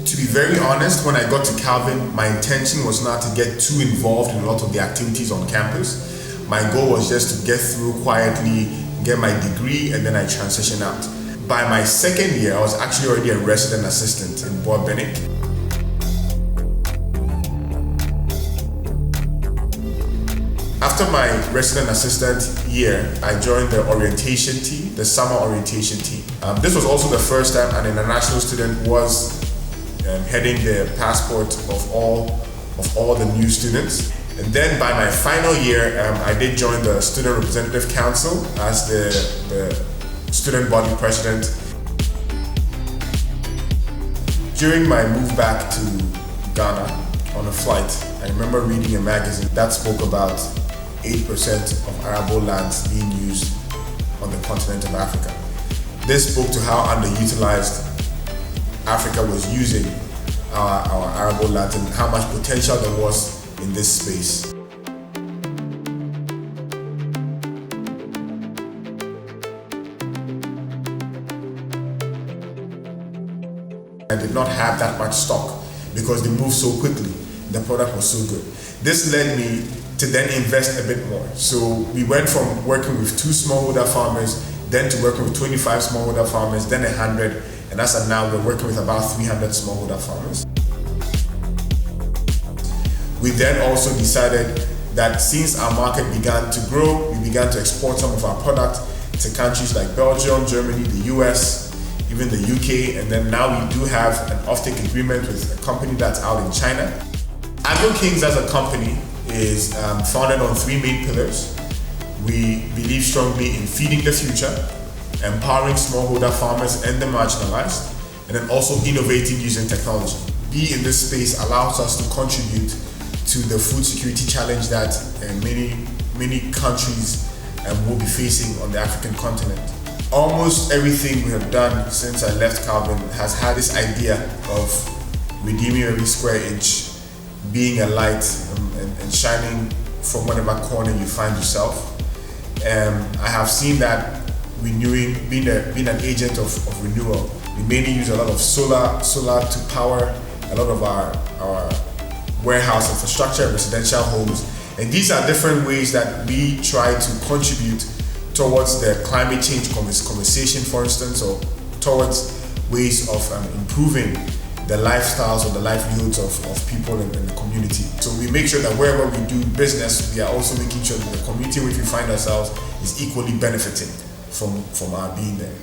To be very honest, when I got to Calvin, my intention was not to get too involved in a lot of the activities on campus. My goal was just to get through quietly, get my degree, and then I transitioned out. By my second year, I was actually already a resident assistant in Bois Benic. After my resident assistant year, I joined the orientation team, the summer orientation team. This was also the first time an international student was heading the passport of all the new students. And then by my final year, I did join the Student Representative Council as the student body president. During my move back to Ghana on a flight, I remember reading a magazine that spoke about 8% of arable lands being used on the continent of Africa. This spoke to how underutilized Africa was using our arable lands and how much potential there was in this space. I did not have that much stock because they moved so quickly. The product was so good. This led me to then invest a bit more. So we went from working with 2 smallholder farmers, then to working with 25 smallholder farmers, then 100, and as of now we're working with about 300 smallholder farmers. We then also decided that since our market began to grow, we began to export some of our product to countries like Belgium, Germany, the US, even the UK, and then now we do have an offtake agreement with a company that's out in China. AgroKings as a company is founded on 3 main pillars. We believe strongly in feeding the future, empowering smallholder farmers and the marginalized, and then also innovating using technology. Be in this space allows us to contribute to the food security challenge that many countries will be facing on the African continent. Almost everything we have done since I left Calvin has had this idea of redeeming every square inch, being a light and shining from whatever corner you find yourself. I have seen that renewing, being an agent of renewal. We mainly use a lot of solar to power a lot of our warehouse infrastructure, residential homes. And these are different ways that we try to contribute towards the climate change conversation, for instance, or towards ways of improving the lifestyles or the livelihoods of people in the community. So we make sure that wherever we do business, we are also making sure that the community in which we find ourselves is equally benefiting from our being there.